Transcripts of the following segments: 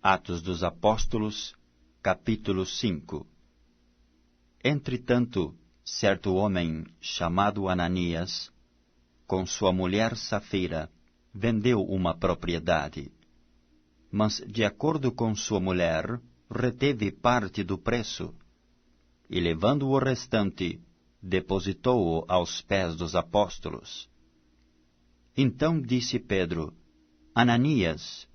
Atos dos Apóstolos, capítulo 5. Entretanto, certo homem, chamado Ananias, com sua mulher Safira, vendeu uma propriedade. Mas, de acordo com sua mulher, reteve parte do preço, e levando o restante, depositou-o aos pés dos apóstolos. Então disse Pedro: Ananias,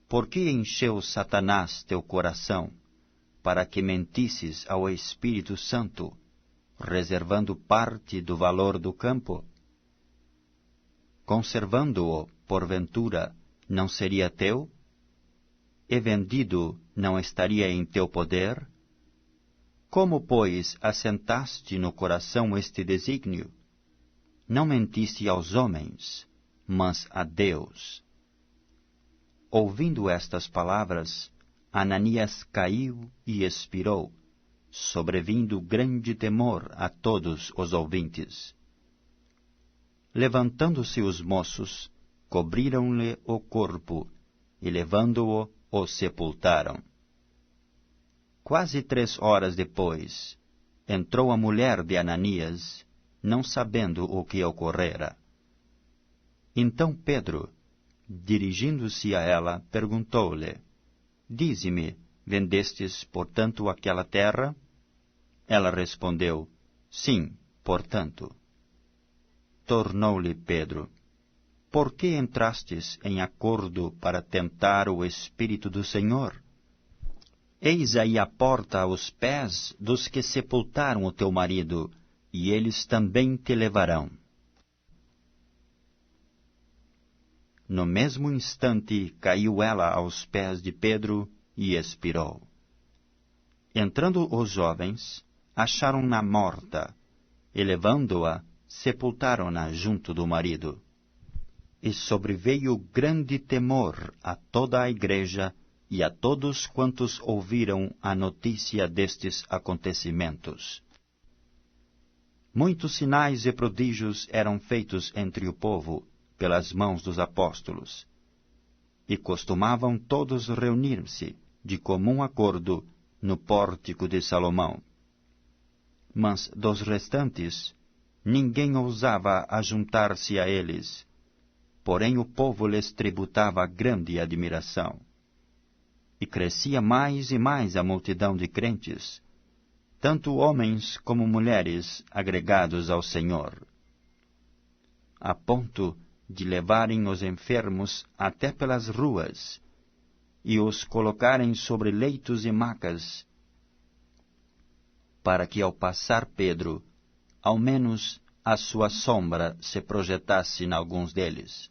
por que encheu Satanás teu coração, para que mentisses ao Espírito Santo, reservando parte do valor do campo? Conservando-o, porventura, não seria teu? E vendido, não estaria em teu poder? Como, pois, assentaste no coração este desígnio? Não mentiste aos homens, mas a Deus. Ouvindo estas palavras, Ananias caiu e expirou, sobrevindo grande temor a todos os ouvintes. Levantando-se os moços, cobriram-lhe o corpo, e levando-o, o sepultaram. Quase 3 horas depois, entrou a mulher de Ananias, não sabendo o que ocorrera. Então Pedro, dirigindo-se a ela, perguntou-lhe: Dize-me, vendestes, portanto, aquela terra? Ela respondeu: Sim, portanto. Tornou-lhe Pedro: Por que entrastes em acordo para tentar o Espírito do Senhor? Eis aí a porta aos pés dos que sepultaram o teu marido, e eles também te levarão. No mesmo instante caiu ela aos pés de Pedro e expirou. Entrando os jovens, acharam-na morta, e levando-a, sepultaram-na junto do marido. E sobreveio grande temor a toda a igreja e a todos quantos ouviram a notícia destes acontecimentos. Muitos sinais e prodígios eram feitos entre o povo, pelas mãos dos apóstolos. E costumavam todos reunir-se, de comum acordo, no pórtico de Salomão. Mas dos restantes, ninguém ousava ajuntar-se a eles, porém o povo lhes tributava grande admiração. E crescia mais e mais a multidão de crentes, tanto homens como mulheres agregados ao Senhor, a ponto de levarem os enfermos até pelas ruas e os colocarem sobre leitos e macas, para que ao passar Pedro, ao menos a sua sombra se projetasse em alguns deles.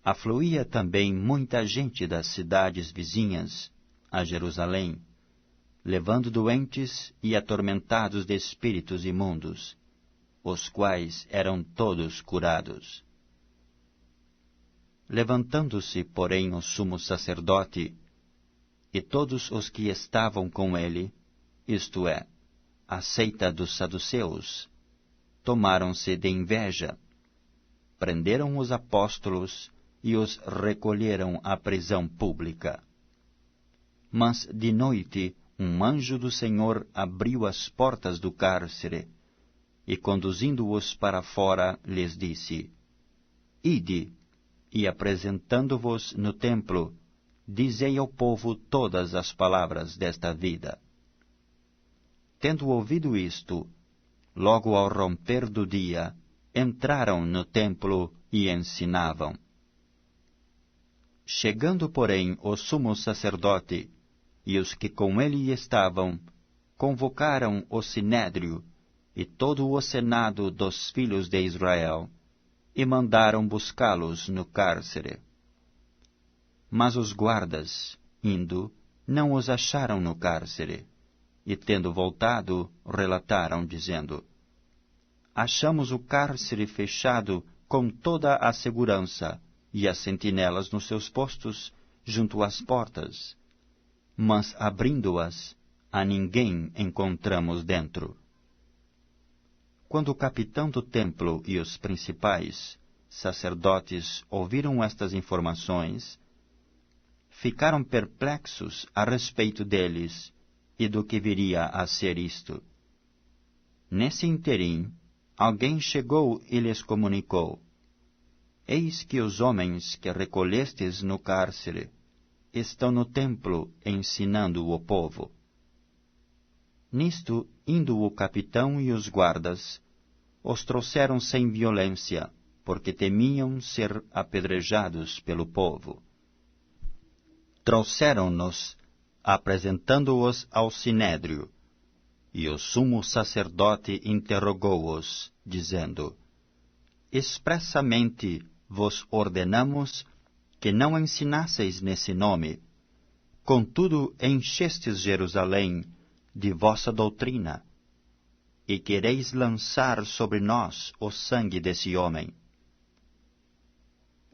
Afluía também muita gente das cidades vizinhas a Jerusalém, levando doentes e atormentados de espíritos imundos, os quais eram todos curados. Levantando-se, porém, o sumo sacerdote e todos os que estavam com ele, isto é, a seita dos saduceus, tomaram-se de inveja, prenderam os apóstolos e os recolheram à prisão pública. Mas de noite um anjo do Senhor abriu as portas do cárcere, e conduzindo-os para fora, lhes disse: Ide, e apresentando-vos no templo, dizei ao povo todas as palavras desta vida. Tendo ouvido isto, logo ao romper do dia, entraram no templo e ensinavam. Chegando, porém, o sumo sacerdote e os que com ele estavam, convocaram o sinédrio e todo o senado dos filhos de Israel, e mandaram buscá-los no cárcere. Mas os guardas, indo, não os acharam no cárcere, e tendo voltado, relataram, dizendo: Achamos o cárcere fechado com toda a segurança, e as sentinelas nos seus postos, junto às portas. Mas abrindo-as, a ninguém encontramos dentro. Quando o capitão do templo e os principais sacerdotes ouviram estas informações, ficaram perplexos a respeito deles e do que viria a ser isto. Nesse interim, alguém chegou e lhes comunicou: Eis que os homens que recolhestes no cárcere estão no templo ensinando o povo. Nisto, indo o capitão e os guardas, os trouxeram sem violência, porque temiam ser apedrejados pelo povo. Trouxeram-nos, apresentando-os ao sinédrio, e o sumo sacerdote interrogou-os, dizendo: Expressamente vos ordenamos que não ensinasseis nesse nome. Contudo, enchestes Jerusalém de vossa doutrina, e quereis lançar sobre nós o sangue desse homem.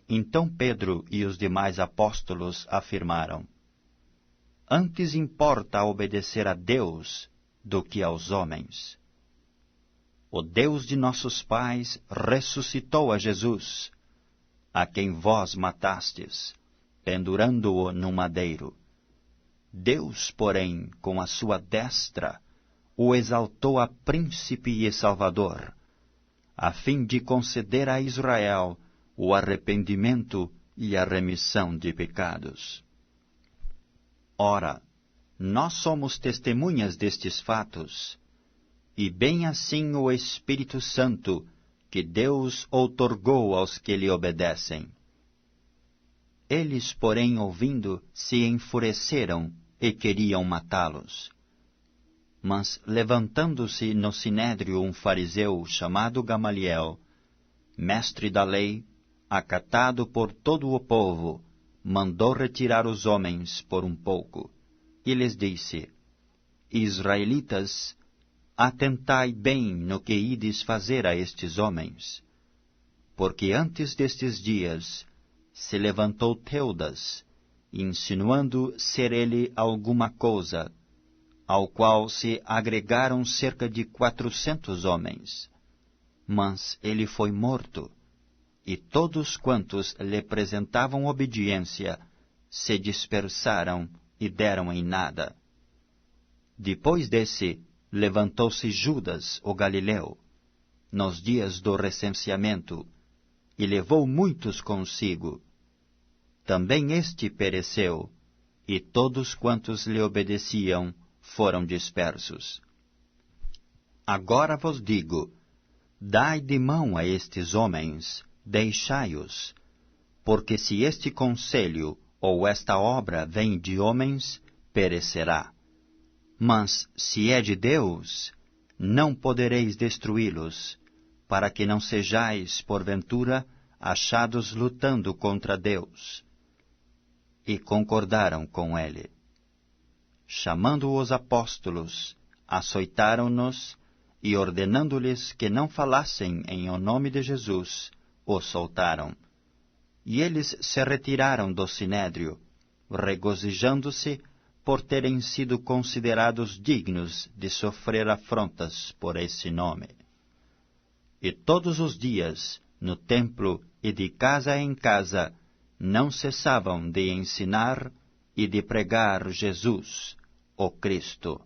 Então Pedro e os demais apóstolos afirmaram: Antes importa obedecer a Deus do que aos homens. O Deus de nossos pais ressuscitou a Jesus, a quem vós matastes, pendurando-o no madeiro. Deus, porém, com a sua destra, o exaltou a príncipe e salvador, a fim de conceder a Israel o arrependimento e a remissão de pecados. Ora, nós somos testemunhas destes fatos, e bem assim o Espírito Santo, que Deus outorgou aos que lhe obedecem. Eles, porém, ouvindo, se enfureceram e queriam matá-los. Mas, levantando-se no sinédrio um fariseu chamado Gamaliel, mestre da lei, acatado por todo o povo, mandou retirar os homens por um pouco, e lhes disse: Israelitas, atentai bem no que ides fazer a estes homens, porque antes destes dias se levantou Teudas, insinuando ser ele alguma coisa, ao qual se agregaram cerca de 400 homens. Mas ele foi morto, e todos quantos lhe apresentavam obediência se dispersaram e deram em nada. Depois desse, levantou-se Judas, o Galileu, nos dias do recenseamento, e levou muitos consigo. Também este pereceu, e todos quantos lhe obedeciam foram dispersos. Agora vos digo, dai de mão a estes homens, deixai-os, porque se este conselho ou esta obra vem de homens, perecerá. Mas, se é de Deus, não podereis destruí-los, para que não sejais, porventura, achados lutando contra Deus. E concordaram com ele. Chamando os apóstolos, açoitaram-nos e, ordenando-lhes que não falassem em o nome de Jesus, os soltaram. E eles se retiraram do sinédrio, regozijando-se por terem sido considerados dignos de sofrer afrontas por esse nome. E todos os dias, no templo e de casa em casa, não cessavam de ensinar e de pregar Jesus, o Cristo.